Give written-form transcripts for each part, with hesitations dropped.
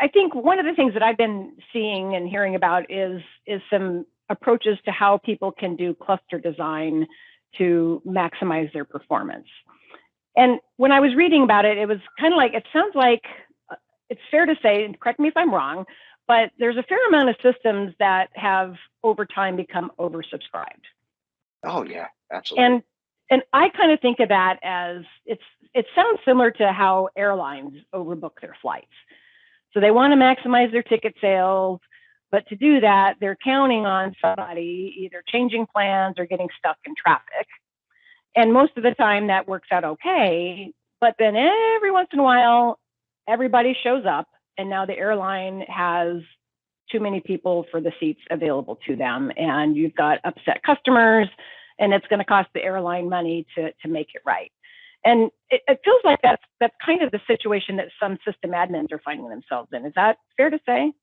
I think one of the things that I've been seeing and hearing about is some approaches to how people can do cluster design to maximize their performance. And when I was reading about it, it was kind of like, it sounds like it's fair to say, and correct me if I'm wrong, but there's a fair amount of systems that have over time become oversubscribed. Oh yeah, absolutely. And I kind of think of that as it sounds similar to how airlines overbook their flights. So they want to maximize their ticket sales, but to do that, they're counting on somebody either changing plans or getting stuck in traffic. And most of the time that works out okay, but then every once in a while, everybody shows up and now the airline has too many people for the seats available to them. And you've got upset customers and it's going to cost the airline money to make it right. And it feels like that's kind of the situation that some system admins are finding themselves in. Is that fair to say?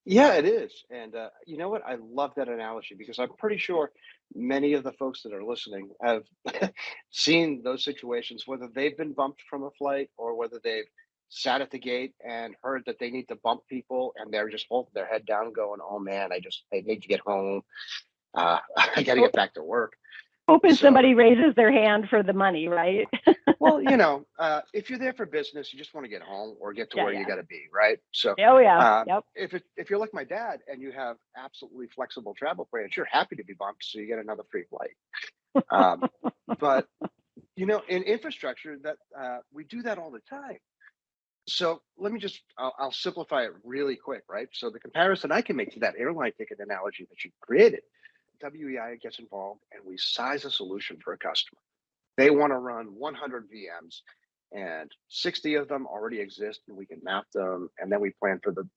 Yeah, it is. And you know what? I love that analogy because I'm pretty sure many of the folks that are listening have seen those situations, whether they've been bumped from a flight or whether they've sat at the gate and heard that they need to bump people and they're just holding their head down going, oh man, I need to get home. I got to get back to work. Hoping So, somebody raises their hand for the money, right? well, if you're there for business, you just want to get home or get to Yeah, where you yeah. got to be, right? So, Oh, yeah. Yep. if you're like my dad and you have absolutely flexible travel plans, you're happy to be bumped, so you get another free flight. But in infrastructure, that we do that all the time. So let me I'll simplify it really quick, right? So the comparison I can make to that airline ticket analogy that you created, WEI gets involved and we size a solution for a customer. They want to run 100 VMs and 60 of them already exist and we can map them. And then we plan for the,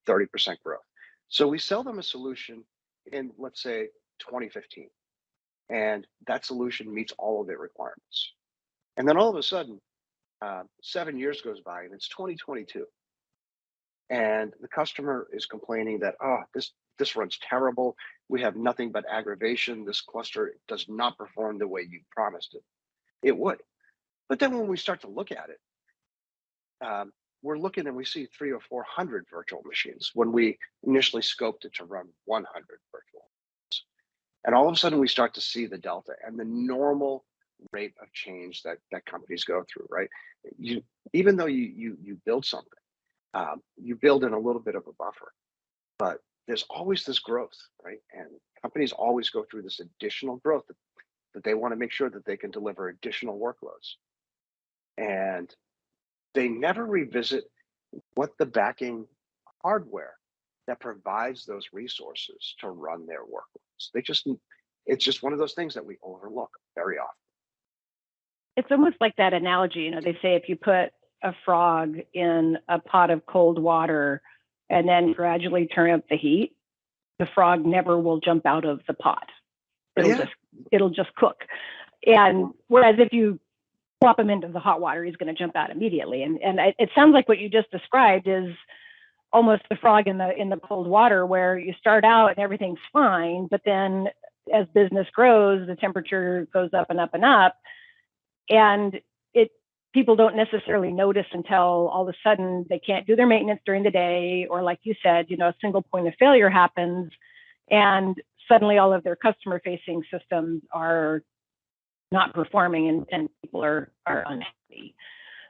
30% growth. So we sell them a solution in, let's say, 2015. And that solution meets all of their requirements. And then all of a sudden, 7 years goes by and it's 2022. And the customer is complaining that, oh, this runs terrible. We have nothing but aggravation. This cluster does not perform the way you promised it. It would. But then when we start to look at it, we're looking and we see 300 or 400 virtual machines when we initially scoped it to run 100 virtual. And all of a sudden we start to see the delta and the normal rate of change that companies go through, right? Even though you build something, you build in a little bit of a buffer, but there's always this growth, right? And companies always go through this additional growth that they want to make sure that they can deliver additional workloads. And they never revisit what the backing hardware that provides those resources to run their workloads. It's just one of those things that we overlook very often. It's almost like that analogy, they say if you put a frog in a pot of cold water and then gradually turn up the heat, the frog never will jump out of the pot. It'll just cook. And whereas if you plop him into the hot water, he's going to jump out immediately. And it sounds like what you just described is almost the frog in the cold water, where you start out and everything's fine, but then as business grows, the temperature goes up and up and up, and people don't necessarily notice until all of a sudden they can't do their maintenance during the day, or like you said, a single point of failure happens, and suddenly all of their customer-facing systems are not performing, and people are unhappy.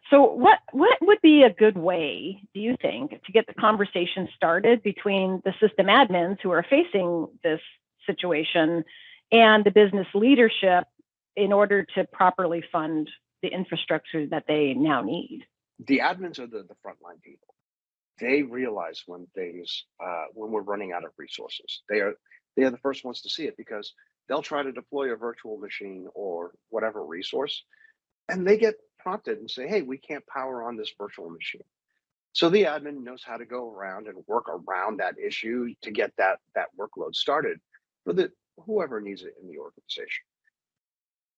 So what would be a good way, do you think, to get the conversation started between the system admins who are facing this situation and the business leadership in order to properly fund the infrastructure that they now need? The admins are the frontline people. They realize when we're running out of resources. They are the first ones to see it, because they'll try to deploy a virtual machine or whatever resource, and they get prompted and say, hey, we can't power on this virtual machine. So the admin knows how to go around and work around that issue to get that workload started for whoever needs it in the organization.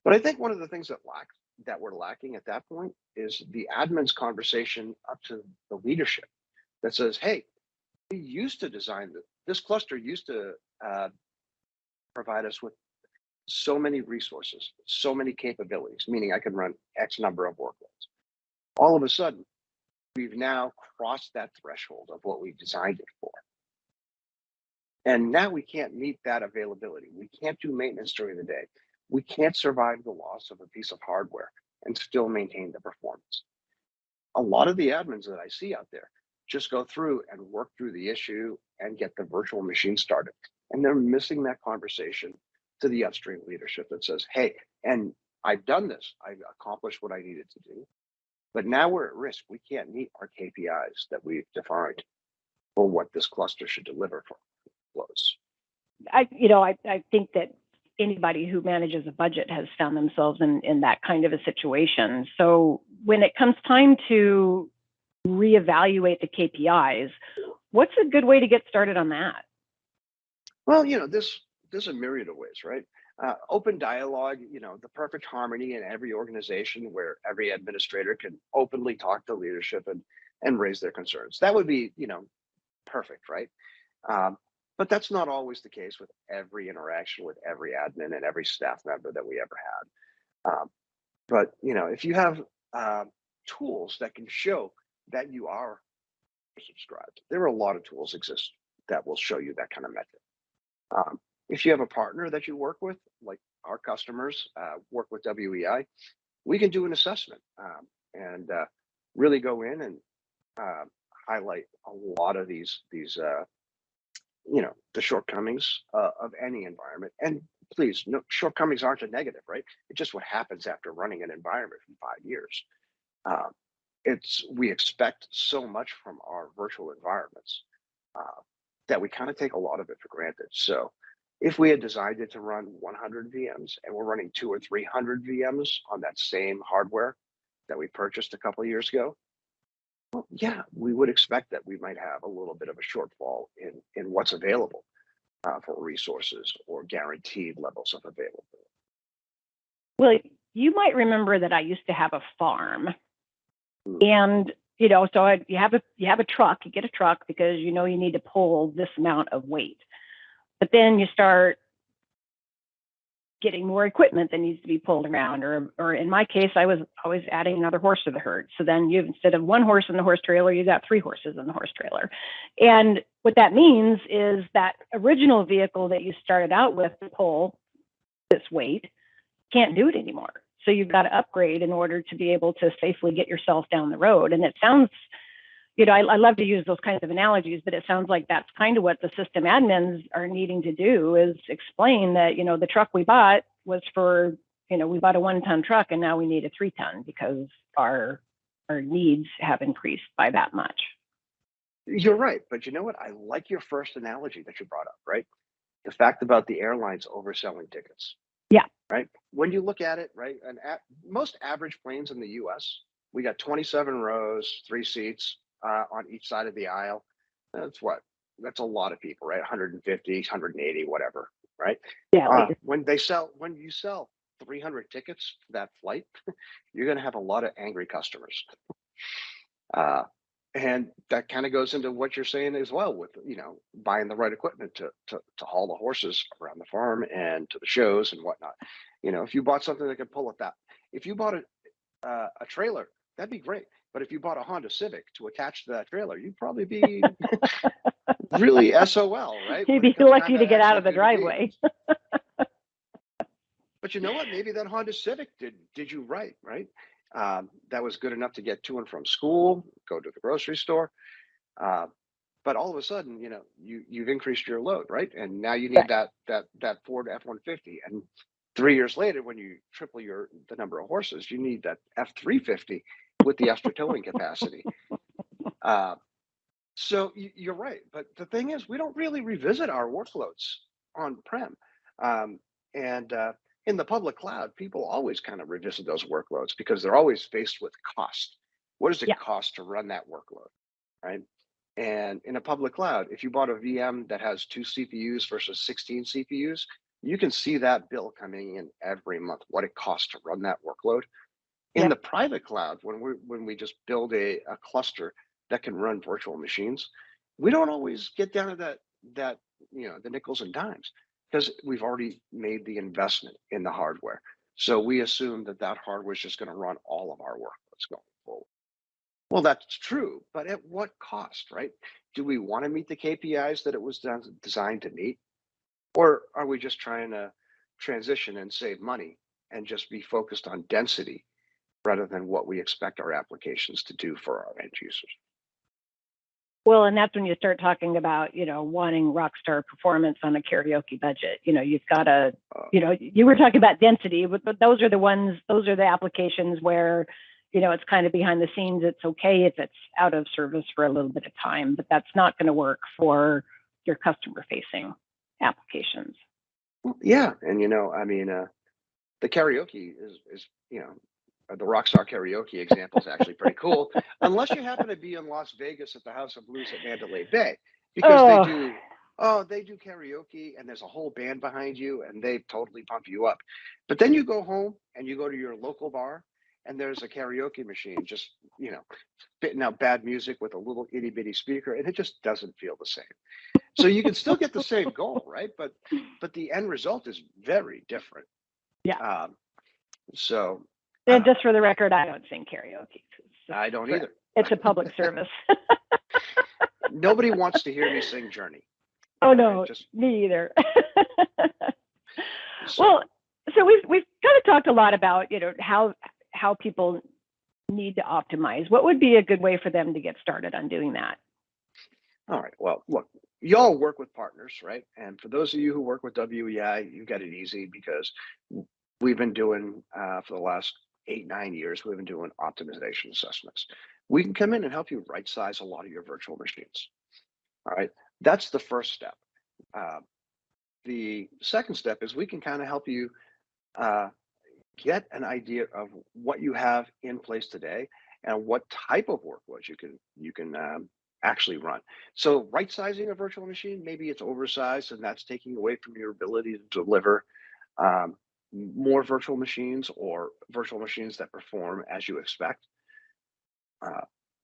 But I think one of the things that we're lacking at that point is the admin's conversation up to the leadership that says, hey, we used to design this cluster used to provide us with so many resources, so many capabilities, meaning I can run X number of workloads. All of a sudden, we've now crossed that threshold of what we designed it for. And now we can't meet that availability. We can't do maintenance during the day. We can't survive the loss of a piece of hardware and still maintain the performance. A lot of the admins that I see out there just go through and work through the issue and get the virtual machine started. And they're missing that conversation to the upstream leadership that says, hey, and I've done this, I've accomplished what I needed to do, but now we're at risk. We can't meet our KPIs that we've defined for what this cluster should deliver for flows. I think that anybody who manages a budget has found themselves in that kind of a situation. So when it comes time to reevaluate the KPIs, what's a good way to get started on that? Well, there's a myriad of ways, right? Open dialogue, the perfect harmony in every organization where every administrator can openly talk to leadership and raise their concerns. That would be, perfect, right? But that's not always the case with every interaction with every admin and every staff member that we ever had. But if you have tools that can show that you are subscribed, there are a lot of tools exist that will show you that kind of method. If you have a partner that you work with, like our customers work with WEI, we can do an assessment and really go in and highlight a lot of these the shortcomings of any environment. And please, no, shortcomings aren't a negative, right? It's just what happens after running an environment for 5 years. We expect so much from our virtual environments that we kind of take a lot of it for granted. So if we had designed it to run 100 VMs and we're running 200 or 300 VMs on that same hardware that we purchased a couple of years ago, well, yeah, we would expect that we might have a little bit of a shortfall in what's available for resources or guaranteed levels of availability. Well, you might remember that I used to have a farm, Mm. and so you have a truck. You get a truck because you need to pull this amount of weight, but then you start getting more equipment that needs to be pulled around, or in my case, I was always adding another horse to the herd. So then instead of one horse in the horse trailer, you got 3 horses in the horse trailer. And what that means is that original vehicle that you started out with to pull this weight can't do it anymore. So you've got to upgrade in order to be able to safely get yourself down the road. And it sounds, I love to use those kinds of analogies, but it sounds like that's kind of what the system admins are needing to do, is explain that, the truck we bought was for, we bought a 1-ton truck and now we need a 3-ton because our needs have increased by that much. You're right. But you know what? I like your first analogy that you brought up, right? The fact about the airlines overselling tickets. Yeah. Right. When you look at it, right, and most average planes in the US, we got 27 rows, 3 seats on each side of the aisle. That's a lot of people, right? 150, 180, whatever, right? Yeah. When you sell 300 tickets for that flight, you're going to have a lot of angry customers. And that kind of goes into what you're saying as well with, buying the right equipment to haul the horses around the farm and to the shows and whatnot. If you bought something that could pull it if you bought a trailer, that'd be great. But if you bought a Honda Civic to attach to that trailer, you'd probably be really SOL, right? You'd be lucky to get out of the driveway. But you know what? Maybe that Honda Civic did you right? That was good enough to get to and from school, go to the grocery store. But all of a sudden, you've increased your load, right? And now you need that Ford F-150. And 3 years later, when you triple the number of horses, you need that F-350 with the extra towing capacity. So you're right. But the thing is, we don't really revisit our workloads on-prem. And in the public cloud, people always kind of revisit those workloads because they're always faced with cost. What does it cost to run that workload, right? And in a public cloud, if you bought a VM that has 2 CPUs versus 16 CPUs, you can see that bill coming in every month, what it costs to run that workload. In the private cloud, when we just build a cluster that can run virtual machines, we don't always get down to that the nickels and dimes, because we've already made the investment in the hardware. So we assume that hardware is just going to run all of our workloads going forward. Well, that's true, but at what cost, right? Do we want to meet the KPIs that it was designed to meet? Or are we just trying to transition and save money and just be focused on density rather than what we expect our applications to do for our end users? Well, and that's when you start talking about, wanting rock star performance on a karaoke budget. You've got to, Uh, you were talking about density, but those are the ones, those are the applications where, it's kind of behind the scenes. It's okay if it's out of service for a little bit of time, but that's not going to work for your customer facing applications. well, yeah, and the karaoke is the Rockstar karaoke example is actually pretty cool, unless you happen to be in Las Vegas at the House of Blues at Mandalay Bay, because Oh, they do karaoke and there's a whole band behind you and they totally pump you up. But then you go home and you go to your local bar and there's a karaoke machine just spitting out bad music with a little itty bitty speaker, and it just doesn't feel the same. So you can still get the same goal, right? But the end result is very different. yeah. Um, so And just for the record, I don't sing karaoke. I don't either. It's a public service. Nobody wants to hear me sing Journey. Oh no, Just me either. so, Well, so we've kind of talked a lot about how people need to optimize. What would be a good way for them to get started on doing that? all right. Well, look, y'all work with partners, right? And for those of you who work with WEI, you got it easy because we've been doing for the last 8, 9 years, we've been doing optimization assessments. We can come in and help you right size a lot of your virtual machines. All right. That's the first step. Uh, the second step is we can kind of help you uh, get an idea of what you have in place today and what type of workloads you can actually run. So right sizing a virtual machine, maybe it's oversized and that's taking away from your ability to deliver um, more virtual machines or virtual machines that perform as you expect. Uh,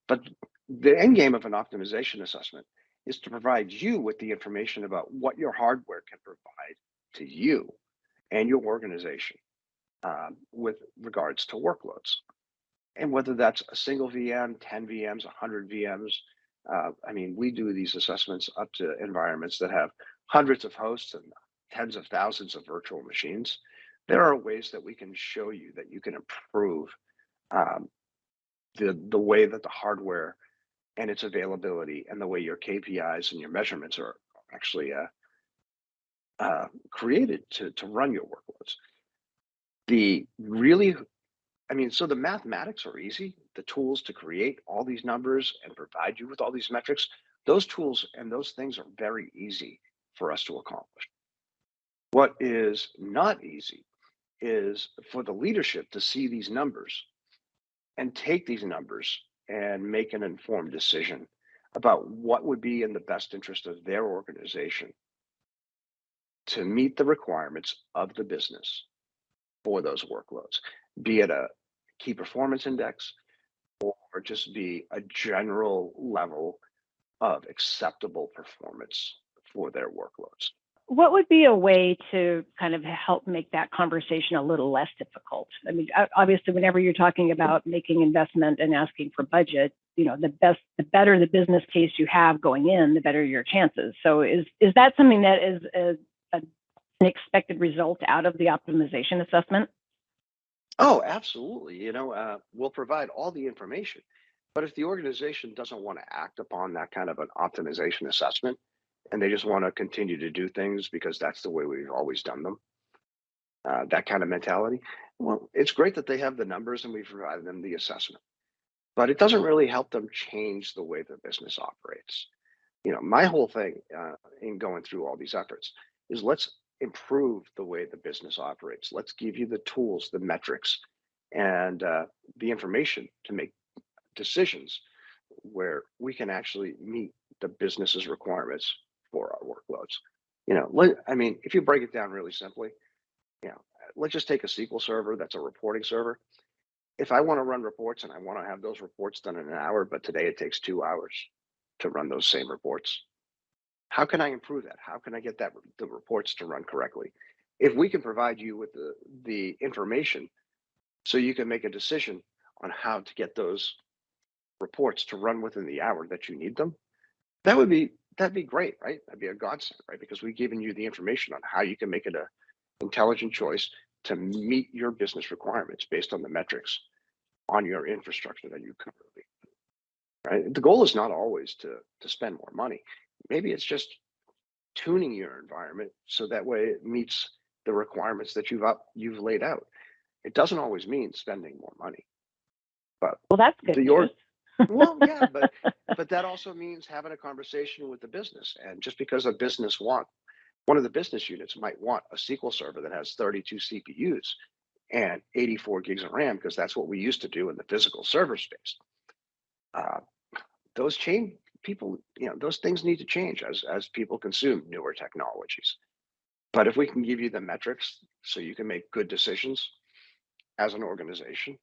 but the end game of an optimization assessment is to provide you with the information about what your hardware can provide to you and your organization with regards to workloads. And whether that's a single VM, 10 VMs, 100 VMs. I mean, we do these assessments up to environments that have hundreds of hosts and tens of thousands of virtual machines. There are ways that we can show you that you can improve um, the way that the hardware and its availability and the way your KPIs and your measurements are actually created to run your workloads. The really so the mathematics are easy. The tools to create all these numbers and provide you with all these metrics, those tools and those things are very easy for us to accomplish. What is not easy is for the leadership to see these numbers and take these numbers and make an informed decision about what would be in the best interest of their organization to meet the requirements of the business for those workloads, be it a key performance index or just be a general level of acceptable performance for their workloads. What would be a way to kind of help make that conversation a little less difficult? I mean, obviously, whenever you're talking about making investment and asking for budget, the better the business case you have going in, the better your chances. So is that something that is an expected result out of the optimization assessment? Oh, absolutely. We'll provide all the information. But if the organization doesn't want to act upon that kind of an optimization assessment and they just want to continue to do things because that's the way we've always done them, that kind of mentality, well, it's great that they have the numbers and we provide them the assessment. But it doesn't really help them change the way the business operates. My whole thing in going through all these efforts is let's improve the way the business operates. Let's give you the tools, the metrics, and the information to make decisions where we can actually meet the business's requirements for our workloads. If you break it down really simply, you know, let's just take a SQL server that's a reporting server. If I want to run reports and I want to have those reports done in an hour, but today it takes 2 hours to run those same reports, how can I improve that? How can I get the reports to run correctly? If we can provide you with the information so you can make a decision on how to get those reports to run within the hour that you need them, that'd be great, right? That'd be a godsend, right? Because we've given you the information on how you can make it a intelligent choice to meet your business requirements based on the metrics on your infrastructure that you currently, right? The goal is not always to spend more money. Maybe it's just tuning your environment so that way it meets the requirements that you've laid out. It doesn't always mean spending more money, but Well, that's good the news. org well, yeah, but that also means having a conversation with the business. And just because a business one of the business units might want a SQL server that has 32 CPUs and 84 gigs of RAM, because that's what we used to do in the physical server space. Uh, those change people, those things need to change as people consume newer technologies. But if we can give you the metrics so you can make good decisions as an organization,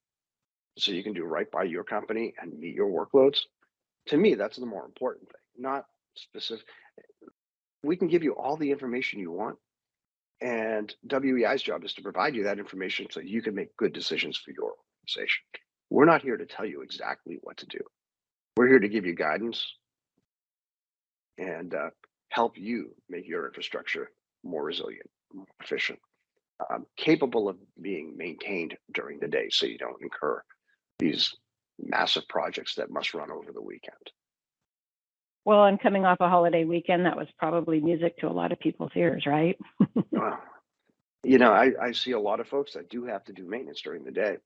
so you can do right by your company and meet your workloads, to me, that's the more important thing, not specific. We can give you all the information you want, and WEI's job is to provide you that information so you can make good decisions for your organization. We're not here to tell you exactly what to do. We're here to give you guidance and help you make your infrastructure more resilient, more efficient, capable of being maintained during the day so you don't incur these massive projects that must run over the weekend. Well, I'm coming off a holiday weekend. That was probably music to a lot of people's ears, right? Well, I see a lot of folks that do have to do maintenance during the day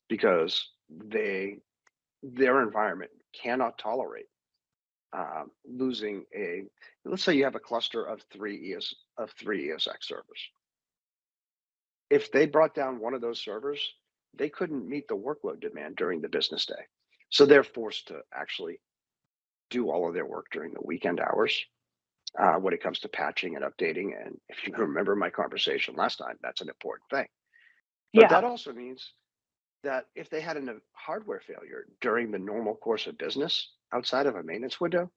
because their environment cannot tolerate losing let's say you have a cluster of three ESX servers. If they brought down one of those servers, they couldn't meet the workload demand during the business day. So they're forced to actually do all of their work during the weekend hours when it comes to patching and updating. And if you remember my conversation last time, that's an important thing. But Yeah. that also means that if they had a hardware failure during the normal course of business outside of a maintenance window,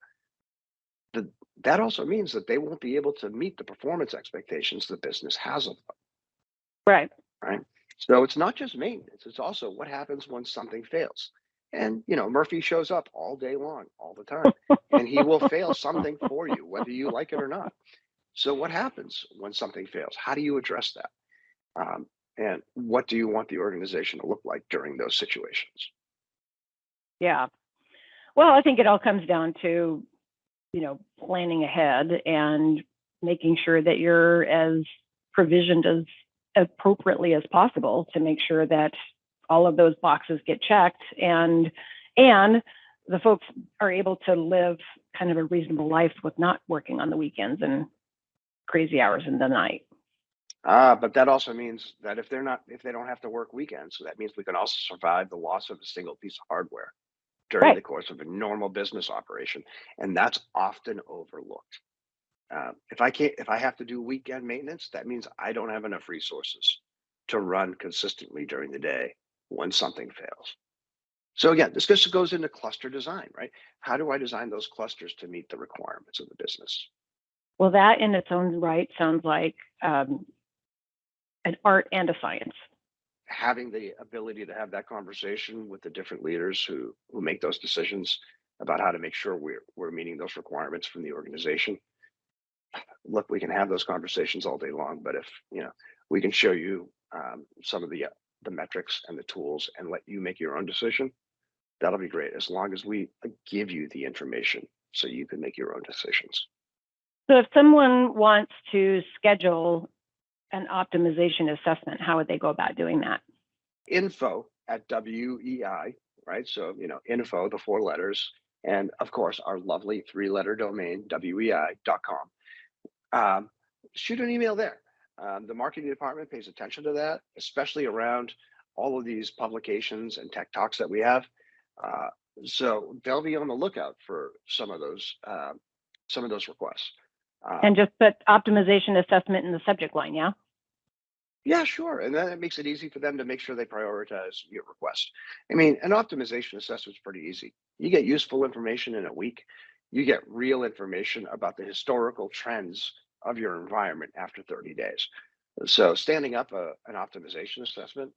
that also means that they won't be able to meet the performance expectations the business has of them, Right. right? So it's not just maintenance, it's also what happens when something fails. And Murphy shows up all day long, all the time, and he will fail something for you, whether you like it or not. So what happens when something fails? How do you address that? And what do you want the organization to look like during those situations? Yeah. Well, I think it all comes down to, planning ahead and making sure that you're as provisioned as appropriately as possible to make sure that all of those boxes get checked and the folks are able to live kind of a reasonable life with not working on the weekends and crazy hours in the night. But that also means that if they don't have to work weekends, so that means we can also survive the loss of a single piece of hardware during Right. the course of a normal business operation, and that's often overlooked. If I have to do weekend maintenance, that means I don't have enough resources to run consistently during the day when something fails. So again, this just goes into cluster design, right? How do I design those clusters to meet the requirements of the business? Well, that in its own right sounds like an art and a science. Having the ability to have that conversation with the different leaders who make those decisions about how to make sure we're meeting those requirements from the organization. Look, we can have those conversations all day long, but if we can show you some of the metrics and the tools and let you make your own decision, that'll be great. As long as we give you the information so you can make your own decisions. So if someone wants to schedule an optimization assessment, how would they go about doing that? Info at WEI, right? So, info, the 4 letters, and of course, our lovely 3-letter domain, WEI.com. Shoot an email there. The marketing department pays attention to that, especially around all of these publications and tech talks that we have. So they'll be on the lookout for some of those requests. And just put optimization assessment in the subject line, yeah? Yeah, sure. And then it makes it easy for them to make sure they prioritize your request. I mean, an optimization assessment is pretty easy. You get useful information in a week. You get real information about the historical trends of your environment after 30 days. So standing up an optimization assessment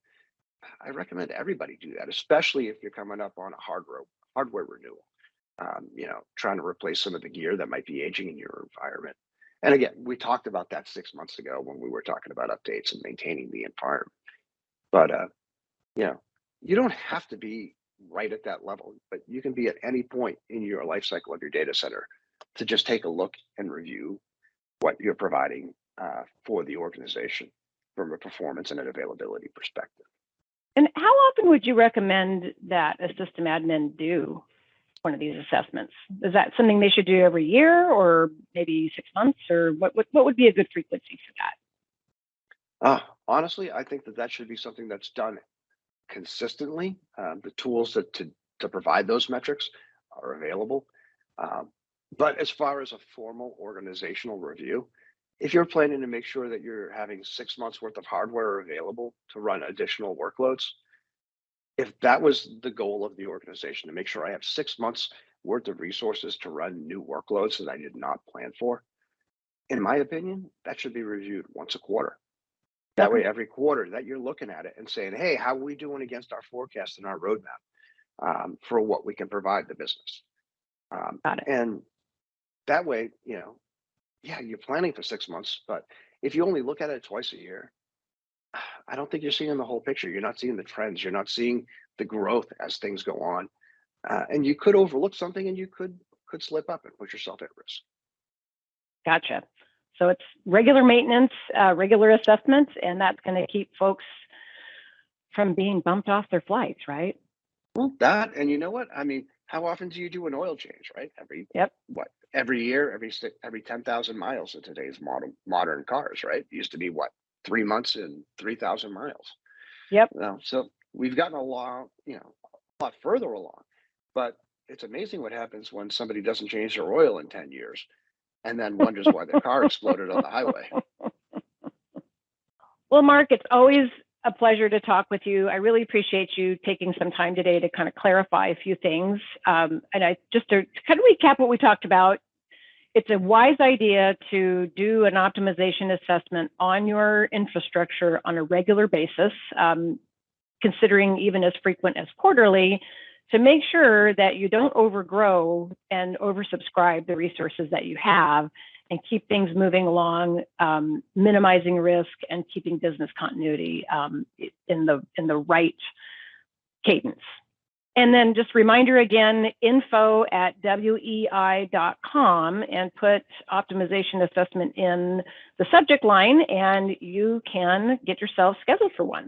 I recommend everybody do that, especially if you're coming up on a hardware renewal. Trying to replace some of the gear that might be aging in your environment. And again, we talked about that 6 months ago when we were talking about updates and maintaining the environment. But you know, you don't have to be right at that level, but you can be at any point in your life cycle of your data center to just take a look and review what you're providing for the organization from a performance and an availability perspective. And how often would you recommend that a system admin do one of these assessments? Is that something they should do every year, or maybe 6 months, or what would be a good frequency for that? Honestly, I think that that should be something that's done consistently. The tools to provide those metrics are available. Um, but as far as a formal organizational review, if you're planning to make sure that you're having 6 months worth of hardware available to run additional workloads, if that was the goal of the organization, to make sure I have 6 months worth of resources to run new workloads that I did not plan for, in my opinion, that should be reviewed once a quarter. That Okay, way, every quarter that you're looking at it and saying, hey, how are we doing against our forecast and our roadmap for what we can provide the business? got it. And that way, yeah, you're planning for 6 months, but if you only look at it twice a year, I don't think you're seeing the whole picture. You're not seeing the trends. You're not seeing the growth as things go on, and you could overlook something, and you could slip up and put yourself at risk. Gotcha. So it's regular maintenance, regular assessments, and that's going to keep folks from being bumped off their flights, right? Well, that, and you know what? I mean, how often do you do an oil change, right? Yep. Every year, every 10,000 miles in today's modern cars, right? It used to be what, 3 months and 3,000 miles. Yep. So we've gotten a lot further along, but it's amazing what happens when somebody doesn't change their oil in 10 years and then wonders why their car exploded on the highway. Well, Mark, it's always a pleasure to talk with you. I really appreciate you taking some time today to kind of clarify a few things. And I just to kind of recap what we talked about, it's a wise idea to do an optimization assessment on your infrastructure on a regular basis, considering even as frequent as quarterly, to make sure that you don't overgrow and oversubscribe the resources that you have, and keep things moving along, minimizing risk and keeping business continuity in the right cadence. And then just reminder again, info@wei.com, and put optimization assessment in the subject line, and you can get yourself scheduled for one.